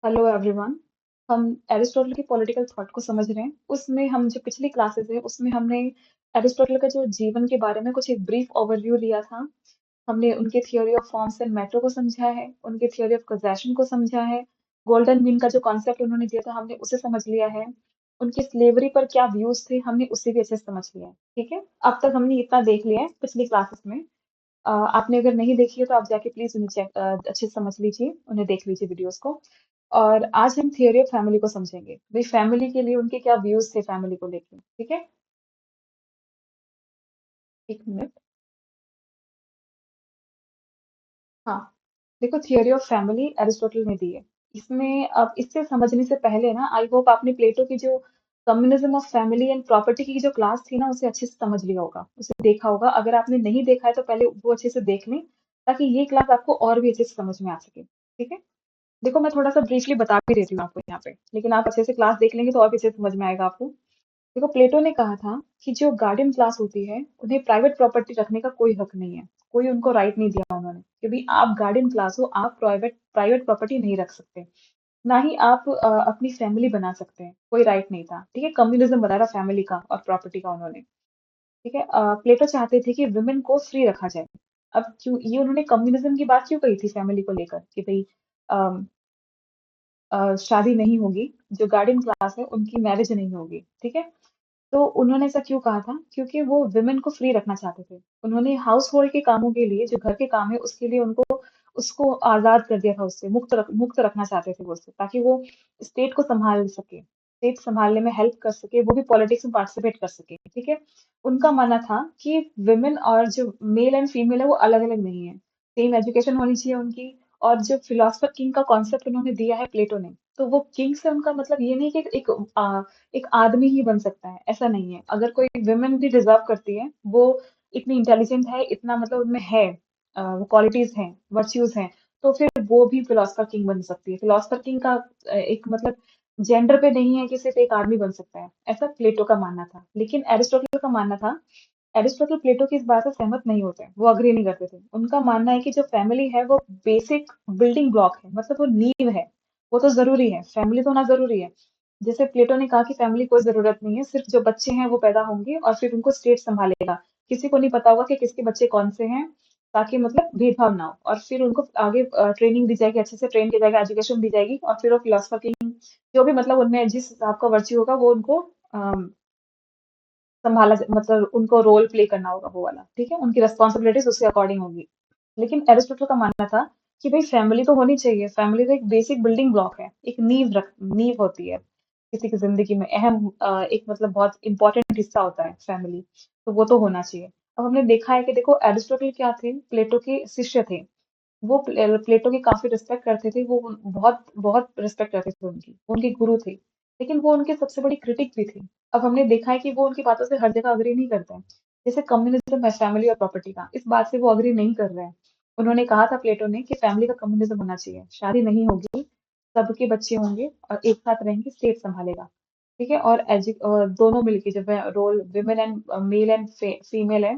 Hello everyone. हम Aristotle की political thought को समझ रहे हैं। उसमें हम जो पिछली क्लासेस है उसमें हमने एरिस्टोटल का जो जीवन के बारे में कुछ एक ब्रीफ ओवरव्यू लिया था। हमने उनके theory of forms and matter को समझा है, उनके थ्योरी ऑफ कॉजेशन को समझा है, गोल्डन मीन का जो कॉन्सेप्ट उन्होंने दिया था हमने उसे समझ लिया है। उनकी स्लेवरी पर क्या व्यूज थे हमने उसे भी अच्छे से समझ लिया है। ठीक है, अब तक हमने इतना देख लिया है पिछली क्लासेस में। आपने अगर नहीं देखी है तो आप जाके प्लीज उन्हें अच्छे से समझ लीजिए, उन्हें देख लीजिए वीडियोस को। और आज हम थियरी ऑफ फैमिली को समझेंगे, भाई फैमिली के लिए उनके क्या व्यूज थे फैमिली को लेके। ठीक है, एक मिनट। हाँ, देखो थियरी ऑफ फैमिली एरिस्टोटल ने दी है। इसमें अब इससे समझने से पहले ना आई होप आपने प्लेटो की जो communism of family and property की जो क्लास थी ना उसे अच्छे से समझ लिया होगा, उसे देखा होगा। अगर आपने नहीं देखा है तो पहले वो अच्छे से देख लें, ताकि ये क्लास आपको और भी अच्छे से समझ में आ सके। ठीक है, देखो मैं थोड़ा सा ब्रीफली बता भी देती हूँ आपको यहाँ पे, लेकिन आप अच्छे से क्लास देख लेंगे तो और भी अच्छे से समझ में आएगा आपको। देखो प्लेटो ने कहा था कि जो गार्डियन क्लास होती है उन्हें प्राइवेट प्रॉपर्टी रखने का कोई हक नहीं है, कोई उनको राइट नहीं दिया उन्होंने कि भाई आप गार्डियन क्लास हो, आप प्राइवेट प्राइवेट प्रॉपर्टी नहीं रख सकते। ना ही आप अपनी फैमिली बना सकते हैं, कोई राइट नहीं था। ठीक है, कम्युनिज्म बना रहा फैमिली का और प्रॉपर्टी का उन्होंने। ठीक है, प्लेटो चाहते थे कि वुमेन को फ्री रखा जाए। अब क्यों ये उन्होंने कम्युनिज्म की बात क्यों कही थी फैमिली को लेकर कि भाई शादी नहीं होगी, जो गार्डियन क्लास है उनकी मैरिज नहीं होगी। ठीक है, तो उन्होंने ऐसा क्यों कहा था? क्योंकि वो विमेन को फ्री रखना चाहते थे। उन्होंने हाउस होल्ड के कामों के लिए, जो घर के काम है उसके लिए उनको उसको आजाद कर दिया था, उससे मुक्त रखना चाहते थे वो उससे, ताकि वो स्टेट को संभाल सके, स्टेट संभालने में हेल्प कर सके, वो भी पॉलिटिक्स में पार्टिसिपेट कर सके। ठीक है, उनका मानना था कि विमेन और जो मेल एंड फीमेल है वो अलग अलग नहीं है, सेम एजुकेशन होनी चाहिए उनकी। और जो फिलोसफर किंग का कॉन्सेप्ट उन्होंने दिया है प्लेटो ने, तो वो किंग से उनका मतलब ये नहीं कि एक आदमी ही बन सकता है, ऐसा नहीं है। अगर कोई विमेन भी डिजर्व करती है, वो इतनी इंटेलिजेंट है, इतना मतलब उनमें है, वो क्वालिटीज हैं, वर्च्यूज हैं, तो फिर वो भी फिलोसफर किंग बन सकती है। फिलोसफर किंग का एक मतलब जेंडर पे नहीं है कि सिर्फ एक आदमी बन सकता है, ऐसा प्लेटो का मानना था। लेकिन एरिस्टोटल का मानना था, एरिस्टोटल प्लेटो की इस बात से सहमत नहीं होते, वो अग्री नहीं करते थे। उनका मानना है कि जो फैमिली है वो बेसिक बिल्डिंग ब्लॉक है, मतलब वो नींव है, वो तो जरूरी है, फैमिली तो होना जरूरी है। जैसे प्लेटो ने कहा कि फैमिली कोई जरूरत नहीं है, सिर्फ जो बच्चे हैं वो पैदा होंगे और फिर उनको स्टेट संभालेगा। किसी को नहीं पता होगा कि किसके बच्चे कौन से हैं, ताकि मतलब भेदभाव ना हो। और फिर उनको आगे ट्रेनिंग दी जाएगी, अच्छे से ट्रेन किया जाएगा, एजुकेशन दी जाएगी, और फिर वो फिलोसफर की जो भी मतलब उनमें जिस हिसाब का वर्च्यू होगा वो उनको मतलब उनको रोल प्ले करना होगा वो वाला। ठीक है, उनकी रिस्पॉन्सिबिलिटीज उसके अकॉर्डिंग होगी। लेकिन एरिस्टोटल का मानना था कि भाई फैमिली तो होनी चाहिए, फैमिली तो एक बेसिक बिल्डिंग ब्लॉक है, एक नींव होती है किसी की जिंदगी में, अहम एक मतलब बहुत इंपॉर्टेंट हिस्सा होता है फैमिली, तो वो तो होना चाहिए। अब हमने देखा है कि देखो एरिस्टोटल क्या थे, प्लेटो के शिष्य थे। वो प्लेटो की काफी रिस्पेक्ट करते थे, वो बहुत बहुत रिस्पेक्ट करते थे उनकी, वो उनके गुरु थे। लेकिन वो उनके सबसे बड़ी क्रिटिक भी थे। अब हमने देखा है कि वो उनकी बातों से हर जगह अग्री नहीं करते हैं। जैसे कम्युनिज्म है फैमिली और प्रॉपर्टी का, इस बात से वो अग्री नहीं कर रहे हैं। उन्होंने कहा था प्लेटो ने कि फैमिली का कम्युनिज्म होना चाहिए, शादी नहीं होगी, सबके बच्चे होंगे और एक साथ रहेंगे, स्टेट संभालेगा। ठीक है, और दोनों मिलके जब role women and male and female है,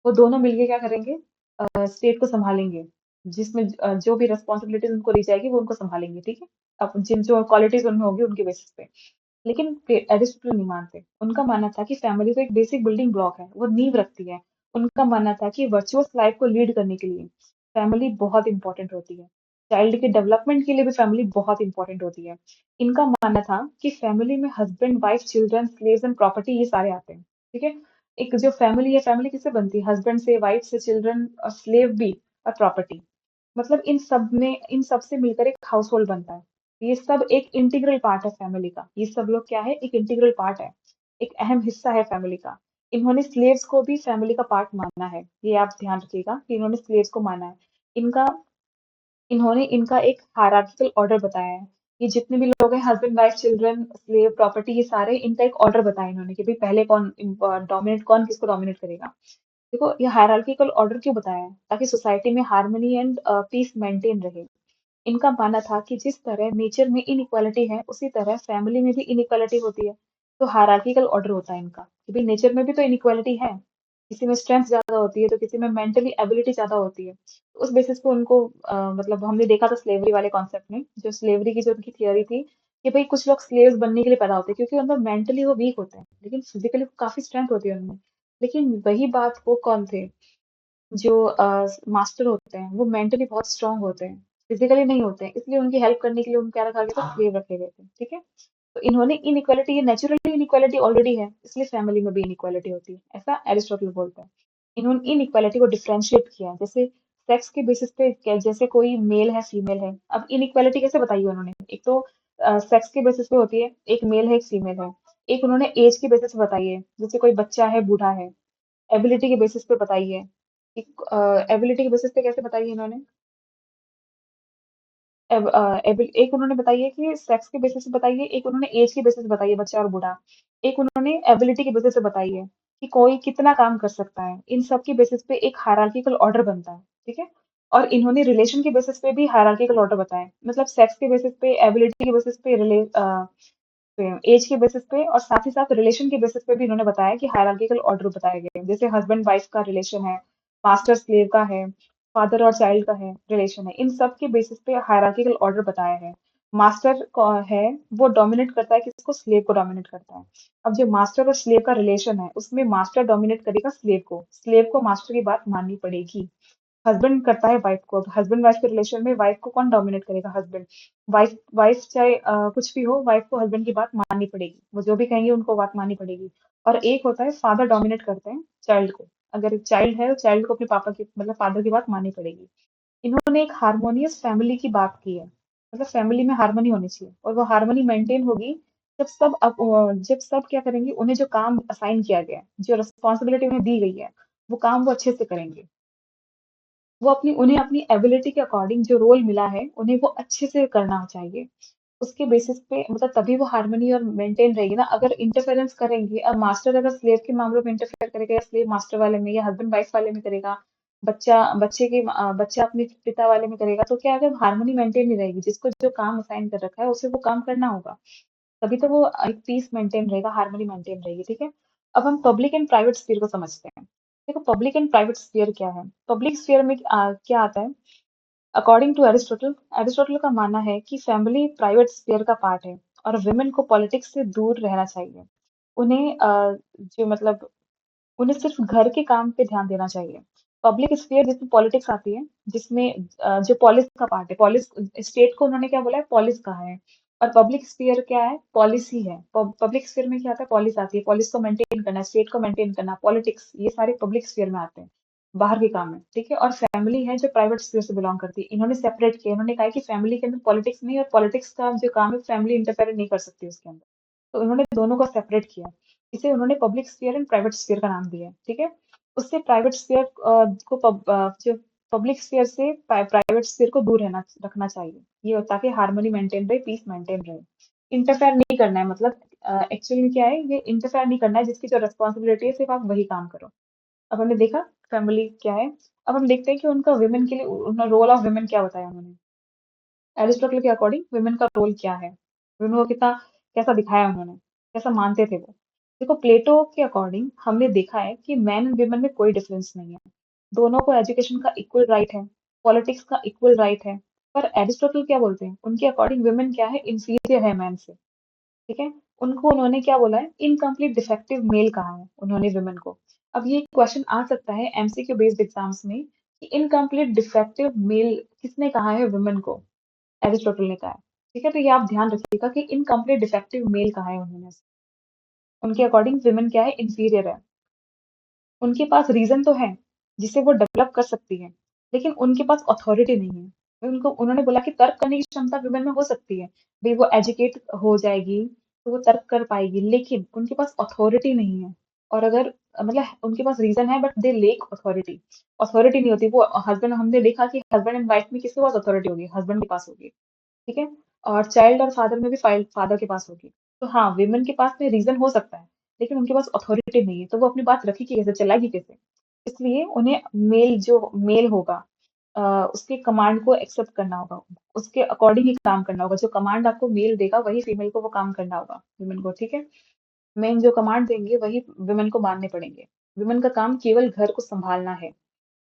वो दोनों मिलके क्या करेंगे, स्टेट को संभालेंगे। जिसमें जो भी रिस्पॉन्सिबिलिटीज उनको दी जाएगी वो उनको संभालेंगे। ठीक है, अब जिन जो क्वालिटीज उनमें होगी उनके बेसिस पे। लेकिन एरिस्टोटल नहीं मानते, उनका मानना था कि फैमिली तो एक बेसिक बिल्डिंग ब्लॉक है, वो नींव रखती है। उनका मानना था कि वर्चुअस लाइफ को लीड करने के लिए फैमिली बहुत इंपॉर्टेंट होती है, चाइल्ड के डेवलपमेंट के लिए भी फैमिली बहुत इंपॉर्टेंट होती है। इनका मानना था कि फैमिली में husband wife children slaves and property ये सारे आते हैं। ठीक है, एक जो फैमिली है, फैमिली किससे बनती है? हस्बैंड से, वाइफ से, चिल्ड्रन और स्लेव भी, और प्रॉपर्टी। मतलब इन सब से मिलकर एक हाउस होल्ड बनता है। ये सब एक इंटीग्रल पार्ट है फैमिली का, ये सब लोग क्या है, एक इंटीग्रल पार्ट है, एक अहम हिस्सा है फैमिली का। इन्होंने स्लेव्स को भी फैमिली का पार्ट माना है, ये आप ध्यान रखिएगा कि इन्होंने स्लेव्स को माना है। इनका इन्होंने इनका एक हायरार्किकल ऑर्डर बताया है। ये जितने भी लोग हैं, husband wife children slave property, ये सारे इनका एक ऑर्डर बताया इन्होंने कि भाई पहले कौन डोमिनेट, कौन किसको डोमिनेट करेगा। देखो ये हायरार्किकल ऑर्डर क्यों बताया है? ताकि सोसाइटी में हार्मनी एंड पीस मेंटेन रहे। इनका मानना था कि जिस तरह नेचर में इनइक्वालिटी है उसी तरह फैमिली में भी इनइक्वालिटी होती है। तो हायरार्किकल ऑर्डर होता है इनका कि भाई नेचर में भी तो इनइक्वालिटी है, किसी में स्ट्रेंथ ज़्यादा होती है, तो किसी में मेंटली एबिलिटी ज़्यादा होती है। तो उस बेसिस पे उनको मतलब हमने देखा था स्लेवरी वाले कॉन्सेप्ट में, जो स्लेवरी की जो उनकी थियरी थी कि भई कुछ लोग स्लेव्स बनने के लिए पैदा होते हैं क्योंकि उनमें मेंटली वो वीक होते हैं, लेकिन फिज़िकली काफ़ी स्ट्रेंथ होती है उनमें। लेकिन वही बात वो कौन थे जो मास्टर होते हैं, वो मेंटली बहुत स्ट्रांग होते हैं, फिजिकली नहीं होते हैं, इसलिए उनकी हेल्प करने के लिए उनको क्या रखा गया था, स्लेव रखे गए थे, ठीक है। तो इन्होंने इनइक्वालिटी, ये नेचुरली इनइक्वालिटी ऑलरेडी है, इसलिए फैमिली में भी इनइक्वालिटी होती है, ऐसा एरिस्टोटल बोलता है। इन्होंने इनइक्वालिटी को डिफरेंशिएट किया है, जैसे सेक्स के बेसिस पे जैसे कोई मेल है फीमेल है, अब इनइक्वालिटी कैसे बताई है उन्होंने, एक तो सेक्स के बेसिस पे होती है, एक मेल है एक फीमेल है। एक उन्होंने एज के बेसिस पे बताई है, जैसे कोई बच्चा है बूढ़ा है। एबिलिटी के बेसिस पे बताई है। एबिलिटी के बेसिस पे कैसे बताई है इन्होंने, एक उन्होंने बताई है कि सेक्स के बेसिस पे बताई है, एक उन्होंने एज के बेसिस पे बताई है, बच्चा और बूढ़ा। एक उन्होंने एबिलिटी के बेसिस पे बताई है कि कोई कितना काम कर सकता है। इन सब के बेसिस पे एक हायरार्किकल ऑर्डर बनता है, ठीक है। और इन्होंने रिलेशन के बेसिस पे भी हायरार्किकल ऑर्डर बताया है। मतलब सेक्स के बेसिस पे, एबिलिटी के बेसिस पे, एज के बेसिस पे, और साथ ही साथ रिलेशन के बेसिस पे भी इन्होंने बताया कि हायरार्किकल ऑर्डर बताए गए हैं। जैसे हस्बैंड वाइफ का रिलेशन है, मास्टर स्लेव का है, फादर और चाइल्ड का है रिलेशन है, इन सब के बेसिस पे हायरार्किकल ऑर्डर बताया है। मास्टर है, वो डोमिनेट करता है किसको, स्लेव को डोमिनेट करता है। अब जो मास्टर और स्लेव का रिलेशन है, उसमें मास्टर डोमिनेट करेगा स्लेव को मास्टर की बात माननी पड़ेगी। हस्बैंड करता है वाइफ को, अब हस्बैंड वाइफ के रिलेशन में वाइफ को कौन डोमिनेट करेगा, हस्बैंड। वाइफ वाइफ चाहे कुछ भी हो, वाइफ को हस्बैंड की बात माननी पड़ेगी, वो जो भी कहेंगे उनको बात माननी पड़ेगी। और एक होता है फादर डोमिनेट करते हैं चाइल्ड को, अगर चाइल्ड है तो चाइल्ड को अपने पापा की मतलब फादर की बात माननी पड़ेगी। इन्होंने एक हार्मोनियस फैमिली की बात की है, मतलब फैमिली में हार्मनी होनी चाहिए, और वो हार्मनी मेंटेन होगी जब सब क्या करेंगे, उन्हें जो काम असाइन किया गया है, जो रिस्पॉन्सिबिलिटी उन्हें दी गई है, वो काम वो अच्छे से करेंगे। वो उन्हें अपनी एबिलिटी के अकॉर्डिंग जो रोल मिला है, उन्हें वो अच्छे से करना चाहिए। उसके बेसिस पे मतलब तभी वो हार्मनी और मेंटेन रहेगी ना। अगर इंटरफेरेंस करेंगे, अब मास्टर अगर स्लेव के मामलों में इंटरफेयर करेगा, या स्लेव मास्टर वाले में, या हस्बैंड वाइफ वाले में करेगा, बच्चा अपने पिता वाले में करेगा, तो क्या अगर हार्मनी मेंटेन नहीं रहेगी, जिसको जो काम असाइन कर रखा है उसे वो काम करना होगा, तभी तो वो एक पीस मेंटेन रहेगा, हार्मनी मेंटेन रहेगी, ठीक है। अब हम पब्लिक एंड प्राइवेट स्फीयर को समझते हैं। देखो पब्लिक एंड प्राइवेट स्फीयर क्या है, पब्लिक स्फीयर में क्या आता है। अकॉर्डिंग टू एरिस्टोटल, एरिस्टोटल का मानना है कि फैमिली प्राइवेट स्फीयर का पार्ट है, और विमेन को पॉलिटिक्स से दूर रहना चाहिए। उन्हें जो मतलब उन्हें सिर्फ घर के काम पे ध्यान देना चाहिए। पब्लिक स्फीयर जिसमें पॉलिटिक्स आती है, जिसमें जो पॉलिस का पार्ट है, पॉलिस स्टेट को उन्होंने क्या बोला है, पॉलिस कहा है। और पब्लिक स्फीयर क्या है, पॉलिसी है। पब्लिक स्फीयर में क्या आता है, पॉलिस आती है, पॉलिस को मेंटेन करना, स्टेट को मेंटेन करना, पॉलिटिक्स, ये सारे पब्लिक स्फीयर में आते हैं, बाहर के काम में, ठीक है। और फैमिली है जो प्राइवेट स्फीयर से बिलोंग करती है। इन्होंने सेपरेट किया, इन्होंने कहा है कि फैमिली के अंदर पॉलिटिक्स नहीं, और पॉलिटिक्स का जो काम है फैमिली इंटरफेयर नहीं कर सकती उसके अंदर। तो उन्होंने दोनों को सेपरेट किया। इसे उन्होंने public sphere and private sphere का नाम दिया है, ठीक है। उससे प्राइवेट स्फीयर जो पब्लिक स्फीयर से प्राइवेट स्फीयर को दूर रहना रखना चाहिए, ये ताकि हार्मनी मेंटेन रहे, पीस मेंटेन रहे। इंटरफेयर नहीं करना है, मतलब एक्चुअली में क्या है, ये इंटरफेयर नहीं करना है, जिसकी जो रिस्पॉन्सिबिलिटी है सिर्फ आप वही काम करो। अब हमने देखा फैमिली क्या है। अब हम देखते हैं कि उनका विमेन के लिए उन्होंने रोल ऑफ विमेन क्या बताया उन्होंने। एरिस्टोटल के अकॉर्डिंग वुमेन का रोल क्या है, वुमेन को कितना कैसा दिखाया उन्होंने, कैसा मानते थे वो। देखो प्लेटो के अकॉर्डिंग हमने देखा है कि मैन एंड वुमेन में कोई डिफरेंस नहीं है, दोनों को एजुकेशन का इक्वल राइट है, पॉलिटिक्स का इक्वल राइट है। पर एरिस्टोटल क्या बोलते हैं, उनके अकॉर्डिंग वुमेन क्या है, इंफीरियर है मैन से, ठीक है। उनको उन्होंने क्या बोला है, इनकम्प्लीट डिफेक्टिव मेल कहा है उन्होंने वुमेन को। अब ये क्वेश्चन आ सकता है एमसीक्यू बेस्ड एग्जाम्स में कि इनकम्प्लीट डिफेक्टिव मेल किसने कहा है वुमेन को, एरिस्टोटल ने कहा है, ठीक है। तो ये आप ध्यान रखिएगा कि इनकम्प्लीट डिफेक्टिव मेल कहा है उन्होंने। उनके अकॉर्डिंग विमेन क्या है, इंफीरियर है। उनके पास रीजन तो है जिसे वो डेवलप कर सकती है, लेकिन उनके पास अथॉरिटी नहीं है। उन्होंने बोला कि तर्क करने की क्षमता विमेन में हो सकती है, भाई वो एजुकेट हो जाएगी तो वो तर्क कर पाएगी, लेकिन उनके पास अथॉरिटी नहीं है। और अगर मतलब उनके पास रीजन है but they lake authority, authority नहीं होती। वो हस्बैंड, हमने देखा कि हस्बैंड एंड वाइफ में किसके पास अथॉरिटी होगी, हस्बैंड के पास होगी, ठीक है। और चाइल्ड और फादर में भी फादर के पास होगी। तो हाँ, विमेन के पास में रीजन हो सकता है, लेकिन उनके पास अथॉरिटी नहीं है, तो वो अपनी बात रखेगी कैसे, चलाएगी कैसे। इसलिए उन्हें मेल होगा, उसके कमांड को एक्सेप्ट करना होगा, उसके अकॉर्डिंग ही काम करना होगा। जो कमांड आपको मेल देगा वही फीमेल को वो काम करना होगा, विमेन को, ठीक है। मेन जो कमांड देंगे वही विमेन को मानने पड़ेंगे। वुमेन का काम केवल घर को संभालना है।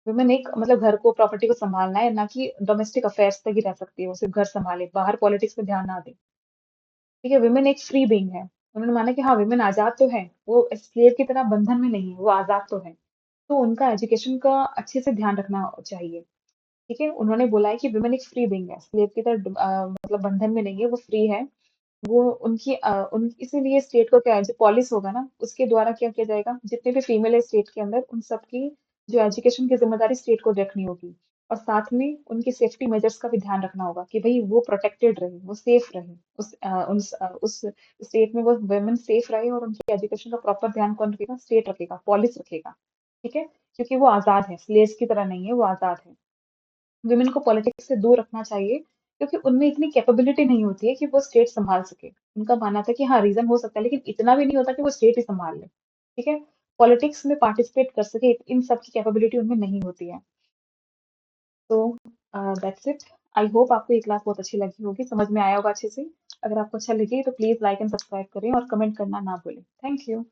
वुमेन एक मतलब घर को, प्रॉपर्टी को संभालना है, ना कि डोमेस्टिक अफेयर्स तक ही रह सकती है, वो सिर्फ घर संभाले, बाहर पॉलिटिक्स में ध्यान ना दे। ठीक है, वुमेन एक फ्री बीइंग है। उन्होंने माना कि हाँ, वुमेन आजाद तो है, वो स्लेव की तरह बंधन में नहीं है, वो आजाद तो है। तो उनका एजुकेशन का अच्छे से ध्यान रखना चाहिए। ठीक है, उन्होंने बोला है कि वुमेन एक फ्री बीइंग है, स्लेव की तरह मतलब बंधन में नहीं है, वो फ्री है। वो उनकी इसीलिए स्टेट को क्या है, जो पॉलिस होगा ना, उसके द्वारा क्या किया जाएगा, जितने भी फीमेल है स्टेट के अंदर, उन सबकी जो एजुकेशन की जिम्मेदारी स्टेट को रखनी होगी। और साथ में उनकी सेफ्टी मेजर्स का भी ध्यान रखना होगा कि भाई वो प्रोटेक्टेड रहे, वो सेफ रहे, उस स्टेट में वो वुमेन सेफ रहे, और उनकी एजुकेशन का प्रॉपर ध्यान कौन रखेगा, स्टेट रखेगा, पॉलिस रखेगा। ठीक है, क्योंकि वो आजाद है, स्लेव्स की तरह नहीं है, वो आजाद है। वुमेन को पॉलिटिक्स से दूर रखना चाहिए, क्योंकि उनमें इतनी कैपेबिलिटी नहीं होती है कि वो स्टेट संभाल सके। उनका मानना था कि हाँ, रीजन हो सकता है, लेकिन इतना भी नहीं होता कि वो स्टेट ही संभाल ले। ठीक है, पॉलिटिक्स में पार्टिसिपेट कर सके, इन सब की कैपेबिलिटी उनमें नहीं होती है। तो दैट्स इट। आई होप आपको ये क्लास बहुत अच्छी लगी होगी, समझ में आया होगा अच्छे से। अगर आपको अच्छा लगे तो प्लीज लाइक एंड सब्सक्राइब करें, और कमेंट करना ना भूलें। Thank you.